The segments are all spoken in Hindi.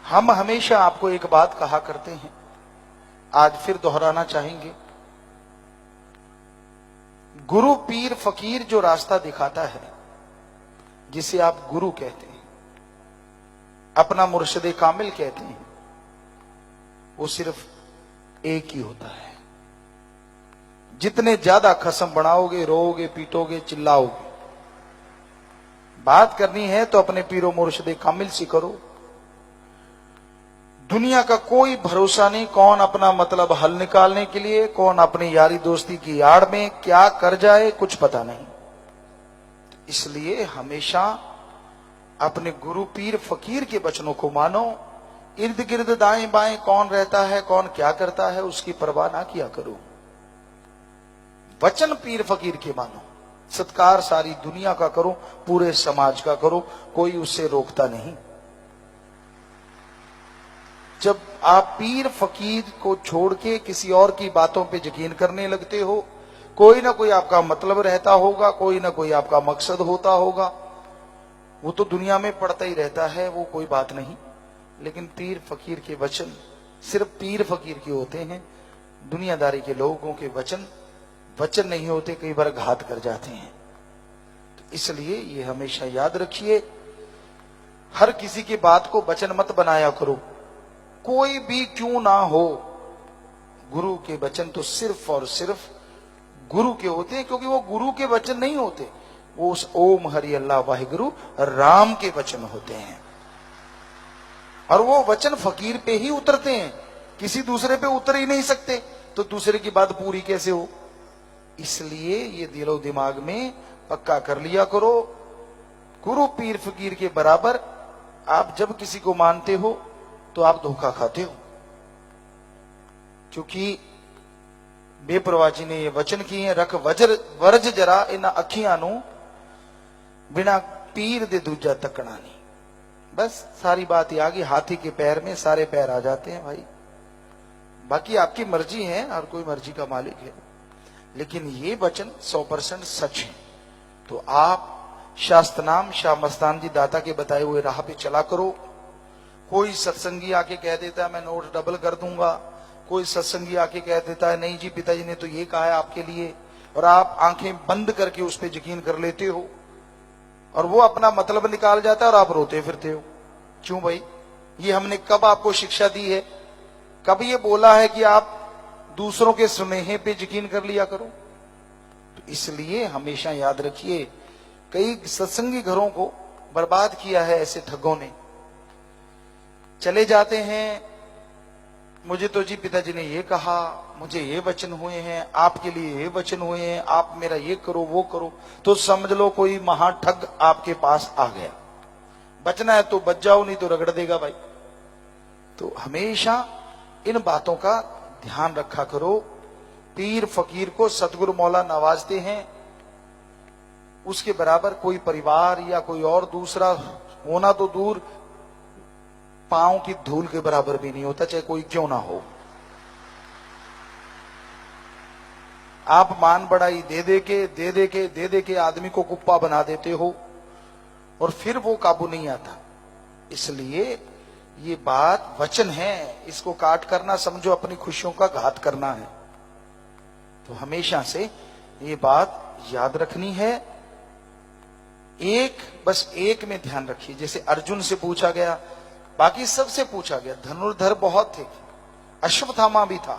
हम हमेशा आपको एक बात कहा करते हैं, आज फिर दोहराना चाहेंगे। गुरु पीर फकीर जो रास्ता दिखाता है, जिसे आप गुरु कहते हैं, अपना मुर्शिद कामिल कहते हैं, वो सिर्फ एक ही होता है। जितने ज्यादा खसम बढ़ाओगे, रोओगे, पीटोगे, चिल्लाओगे, बात करनी है तो अपने पीरो मुर्शिद कामिल से करो। दुनिया का कोई भरोसा नहीं, कौन अपना मतलब हल निकालने के लिए, कौन अपनी यारी दोस्ती की आड़ में क्या कर जाए, कुछ पता नहीं। इसलिए हमेशा अपने गुरु पीर फकीर के वचनों को मानो। इर्द गिर्द दाएं बाएं कौन रहता है, कौन क्या करता है, उसकी परवाह ना किया करो। वचन पीर फकीर के मानो। सत्कार सारी दुनिया का करो, पूरे समाज का करो, कोई उससे रोकता नहीं। जब आप पीर फकीर को छोड़ के किसी और की बातों पे यकीन करने लगते हो, कोई ना कोई आपका मतलब रहता होगा, कोई ना कोई आपका मकसद होता होगा, वो तो दुनिया में पड़ता ही रहता है, वो कोई बात नहीं। लेकिन पीर फकीर के वचन सिर्फ पीर फकीर के होते हैं। दुनियादारी के लोगों के वचन नहीं होते, कई बार घात कर जाते हैं। तो इसलिए ये हमेशा याद रखिए, हर किसी की बात को वचन मत बनाया करो, कोई भी क्यों ना हो। गुरु के वचन तो सिर्फ और सिर्फ गुरु के होते हैं, क्योंकि वो गुरु के वचन नहीं होते, वो उस ओम हरि अल्लाह वाहिगुरु राम के वचन होते हैं। और वो वचन फकीर पे ही उतरते हैं, किसी दूसरे पे उतर ही नहीं सकते, तो दूसरे की बात पूरी कैसे हो। इसलिए ये दिलो दिमाग में पक्का कर लिया करो, गुरु पीर फकीर के बराबर आप जब किसी को मानते हो तो आप धोखा खाते हो। क्योंकि बेपरवाह जी ने ये वचन किए हैं, रख वर्ज जरा इन्हां अखियां नू बिना पीर दे दूजा तकना नहीं। बस सारी बात ही आ गई, हाथी के पैर में सारे पैर आ जाते हैं भाई। बाकी आपकी मर्जी है, हर कोई मर्जी का मालिक है, लेकिन ये वचन 100% सच है। तो आप शास्त्र नाम शाह मस्तान जी दाता के बताए हुए राह पे चला करो। कोई सत्संगी आके कह देता है मैं नोट डबल कर दूंगा, कोई सत्संगी आके कह देता है नहीं जी पिताजी ने तो ये कहा है आपके लिए, और आप आंखें बंद करके उस पर यकीन कर लेते हो, और वो अपना मतलब निकाल जाता है और आप रोते फिरते हो। क्यों भाई, ये हमने कब आपको शिक्षा दी है, कब ये बोला है कि आप दूसरों के स्नेह पे यकीन कर लिया करो। तो इसलिए हमेशा याद रखिए, कई सत्संगी घरों को बर्बाद किया है ऐसे ठगों ने। चले जाते हैं, मुझे तो जी पिताजी ने ये कहा, मुझे ये वचन हुए हैं, आपके लिए ये वचन हुए हैं, आप मेरा ये करो वो करो, तो समझ लो कोई महाठग आपके पास आ गया। बचना है तो बच जाओ, नहीं तो रगड़ देगा भाई। तो हमेशा इन बातों का ध्यान रखा करो। पीर फकीर को सतगुरु मौला नवाजते हैं, उसके बराबर कोई परिवार या कोई और दूसरा होना तो दूर, पांव की धूल के बराबर भी नहीं होता, चाहे कोई क्यों ना हो। आप मान बढ़ाई दे दे के आदमी को कुप्पा बना देते हो, और फिर वो काबू नहीं आता। इसलिए ये बात वचन है, इसको काट करना समझो अपनी खुशियों का घात करना है। तो हमेशा से ये बात याद रखनी है। बस एक में ध्यान रखिए, जैसे अर्जुन से पूछा गया, बाकी सबसे पूछा गया, धनुर्धर बहुत थे, अश्वत्थामा भी था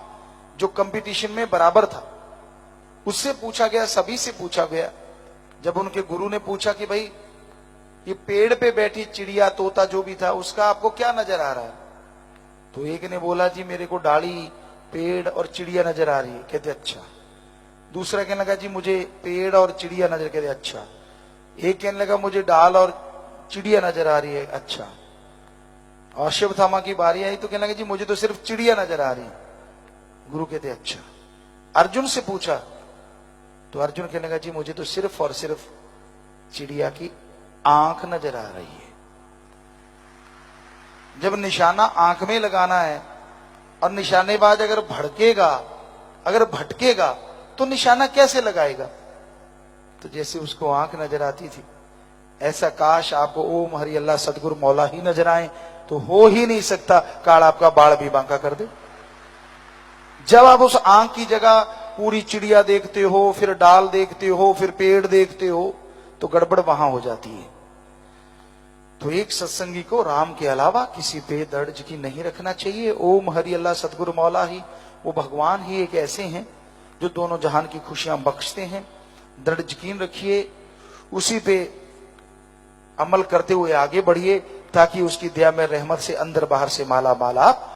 जो कंपटीशन में बराबर था, उससे पूछा गया, सभी से पूछा गया। जब उनके गुरु ने पूछा कि भाई ये पेड़ पे बैठी चिड़िया तोता जो भी था, उसका आपको क्या नजर आ रहा है, तो एक ने बोला जी मेरे को डाली पेड़ और चिड़िया नजर आ रही है। कहते अच्छा। दूसरा कहने लगा जी मुझे पेड़ और चिड़िया नजर, कहते अच्छा। एक कहने लगा मुझे डाल और चिड़िया नजर आ रही है, अच्छा। और अश्वत्थामा की बारी आई तो कहने लगा जी मुझे तो सिर्फ चिड़िया नजर आ रही है। गुरु कहते अच्छा। अर्जुन से पूछा तो अर्जुन कहने लगा जी मुझे तो सिर्फ और सिर्फ चिड़िया की आंख नजर आ रही है। जब निशाना आंख में लगाना है और निशानेबाज अगर भटकेगा तो निशाना कैसे लगाएगा। तो जैसे उसको आंख नजर आती थी, ऐसा काश आपको ओम हरि अल्लाह सदगुरु मौला ही नजर आए, तो हो ही नहीं सकता काल आपका बाल भी बांका कर दे। जब आप उस आंख की जगह पूरी चिड़िया देखते हो, फिर डाल देखते हो, फिर पेड़ देखते हो, तो गड़बड़ वहां हो जाती है। तो एक सत्संगी को राम के अलावा किसी पे दर्ज की नहीं रखना चाहिए। ओम हरि अल्लाह सतगुरु मौला ही, वो भगवान ही एक ऐसे हैं जो दोनों जहान की खुशियां बख्शते हैं। दृढ़ यकीन रखिए, उसी पे अमल करते हुए आगे बढ़िए, ताकि उसकी दया में रहमत से अंदर बाहर से माला माल आप